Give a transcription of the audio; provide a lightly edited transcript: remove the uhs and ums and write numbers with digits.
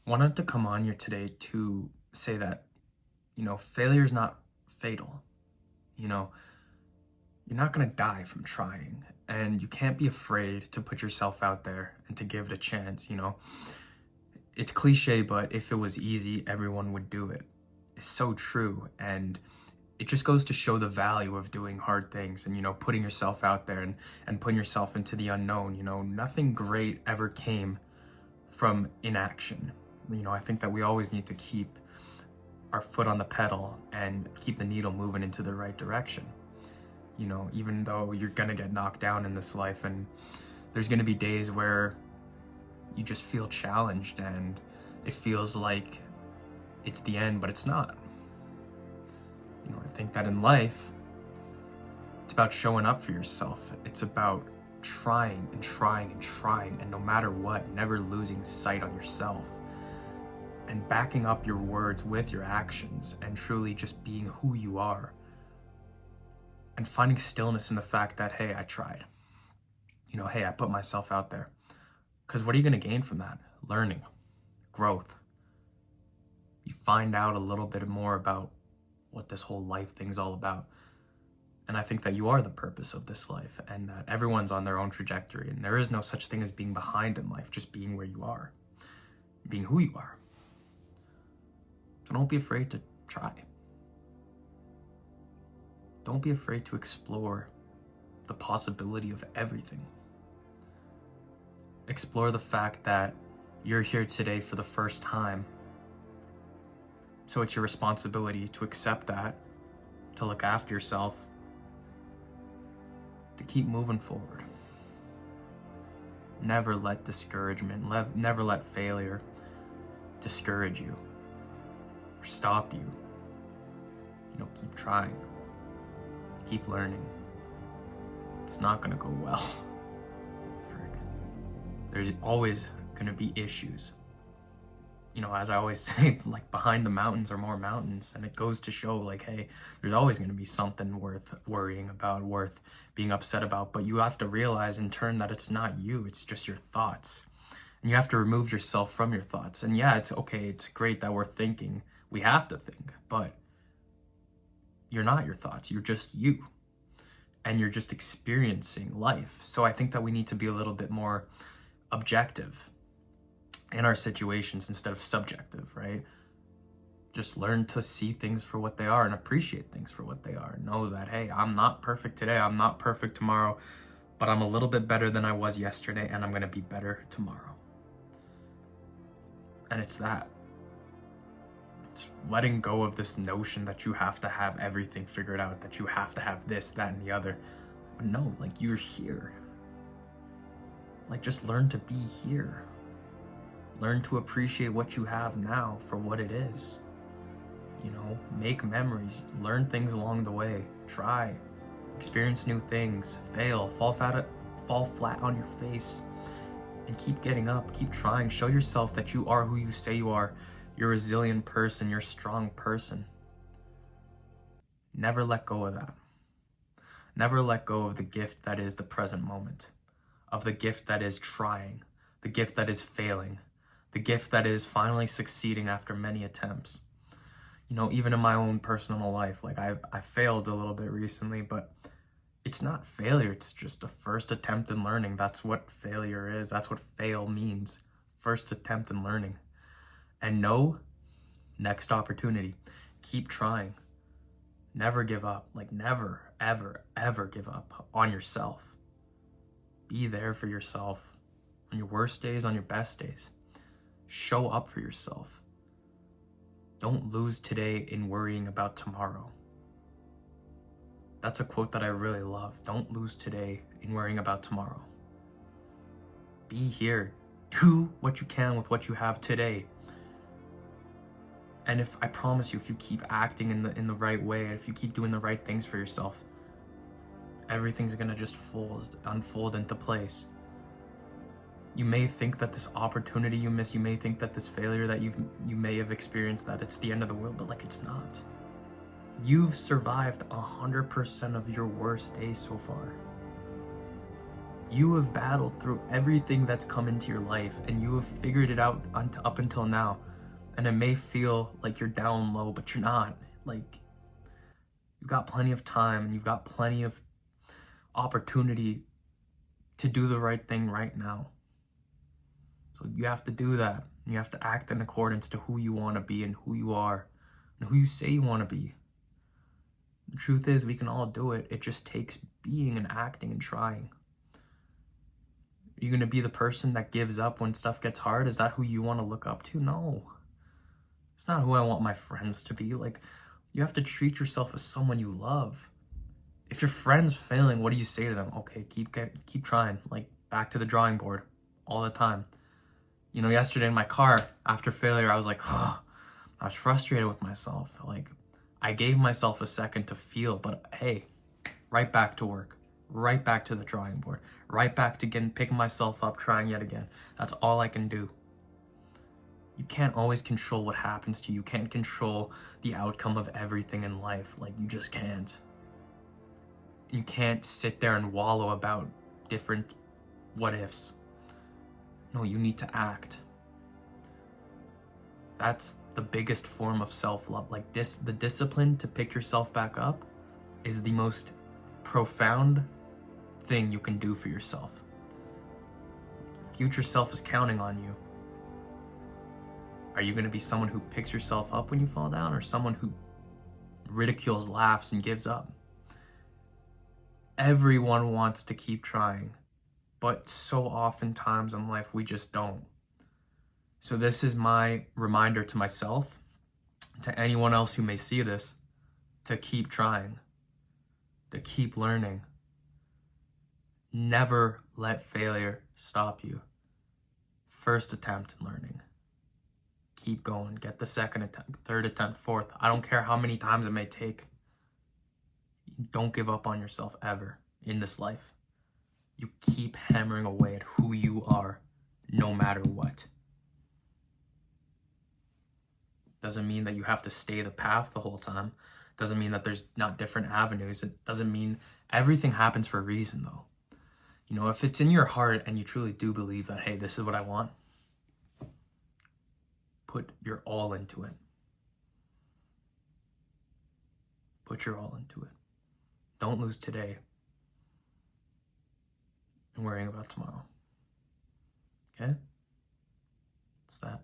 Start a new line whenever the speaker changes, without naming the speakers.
Wanted to come on here today to say that, failure is not fatal. You know, you're not going to die from trying, and you can't be afraid to put yourself out there and to give it a chance. It's cliche, but if it was easy, everyone would do it. It's so true. And it just goes to show the value of doing hard things and, putting yourself out there and putting yourself into the unknown. Nothing great ever came from inaction. I think that we always need to keep our foot on the pedal and keep the needle moving into the right direction. Even though you're gonna get knocked down in this life, and there's gonna be days where you just feel challenged and it feels like it's the end, but it's not. I think that in life, it's about showing up for yourself. It's about trying and trying and trying, and no matter what, never losing sight on yourself and backing up your words with your actions and truly just being who you are and finding stillness in the fact that, hey, I tried. Hey, I put myself out there. Because what are you going to gain from that? Learning, growth. You find out a little bit more about what this whole life thing's all about. And I think that you are the purpose of this life, and that everyone's on their own trajectory, and there is no such thing as being behind in life, just being where you are, being who you are. So don't be afraid to try. Don't be afraid to explore the possibility of everything. Explore the fact that you're here today for the first time. So it's your responsibility to accept that, to look after yourself, to keep moving forward. Never let discouragement, never let failure discourage you or stop you. Keep trying. Keep learning. It's not gonna go well. There's always gonna be issues. As I always say, like, behind the mountains are more mountains, and it goes to show, like, hey, there's always gonna be something worth worrying about, worth being upset about, but you have to realize in turn that it's not you, it's just your thoughts. And you have to remove yourself from your thoughts. And yeah, it's okay, it's great that we're thinking, we have to think, but you're not your thoughts, you're just you. And you're just experiencing life. So I think that we need to be a little bit more objective in our situations instead of subjective, right? Just learn to see things for what they are and appreciate things for what they are. Know that, hey, I'm not perfect today, I'm not perfect tomorrow, but I'm a little bit better than I was yesterday, and I'm gonna be better tomorrow. And it's that. It's letting go of this notion that you have to have everything figured out, that you have to have this, that, and the other. But no, like, you're here. Like, just learn to be here. Learn to appreciate what you have now for what it is. Make memories, learn things along the way, try, experience new things, fail, fall flat on your face, and keep getting up, keep trying. Show yourself that you are who you say you are. You're a resilient person, you're a strong person. Never let go of that. Never let go of the gift that is the present moment, of the gift that is trying, the gift that is failing, the gift that is finally succeeding after many attempts. Even in my own personal life, like, I failed a little bit recently, but it's not failure, it's just a first attempt in learning. That's what failure is. That's what fail means. First attempt in learning. And no, next opportunity. Keep trying. Never give up. Like, never, ever, ever give up on yourself. Be there for yourself on your worst days, on your best days. Show up for yourself. Don't lose today in worrying about tomorrow. That's a quote that I really love. Don't lose today in worrying about tomorrow. Be here. Do what you can with what you have today. And I promise you, if you keep acting in the right way, if you keep doing the right things for yourself, everything's gonna just unfold into place. You may think that this opportunity you miss, you may think that this failure that you may have experienced, that it's the end of the world, but, like, it's not. You've survived 100% of your worst days so far. You have battled through everything that's come into your life and you have figured it out up until now. And it may feel like you're down low, but you're not. Like, you've got plenty of time and you've got plenty of opportunity to do the right thing right now. So you have to do that. You have to act in accordance to who you want to be and who you are and who you say you want to be. The truth is, we can all do it. It just takes being and acting and trying. Are you going to be the person that gives up when stuff gets hard? Is that who you want to look up to? No. It's not who I want my friends to be. Like, you have to treat yourself as someone you love. If your friend's failing, what do you say to them? Okay, keep trying. Like, back to the drawing board all the time. You know, yesterday in my car, after failure, I was like, oh, I was frustrated with myself. Like, I gave myself a second to feel, but hey, right back to work, right back to the drawing board, right back to picking myself up, trying yet again. That's all I can do. You can't always control what happens to you. You can't control the outcome of everything in life. Like, you just can't. You can't sit there and wallow about different what ifs. No, you need to act. That's the biggest form of self-love. Like this, the discipline to pick yourself back up is the most profound thing you can do for yourself. Future self is counting on you. Are you going to be someone who picks yourself up when you fall down, or someone who ridicules, laughs, and gives up? Everyone wants to keep trying, but so oftentimes in life we just don't. So this is my reminder to myself, to anyone else who may see this, to keep trying, to keep learning. Never let failure stop you. First attempt in learning. Keep going. Get the second attempt, third attempt, fourth. I don't care how many times it may take. Don't give up on yourself ever in this life. You keep hammering away at who you are, no matter what. Doesn't mean that you have to stay the path the whole time. Doesn't mean that there's not different avenues. It doesn't mean everything happens for a reason, though. You know, if it's in your heart and you truly do believe that, hey, this is what I want, put your all into it. Put your all into it. Don't lose today and worrying about tomorrow. Okay? It's that.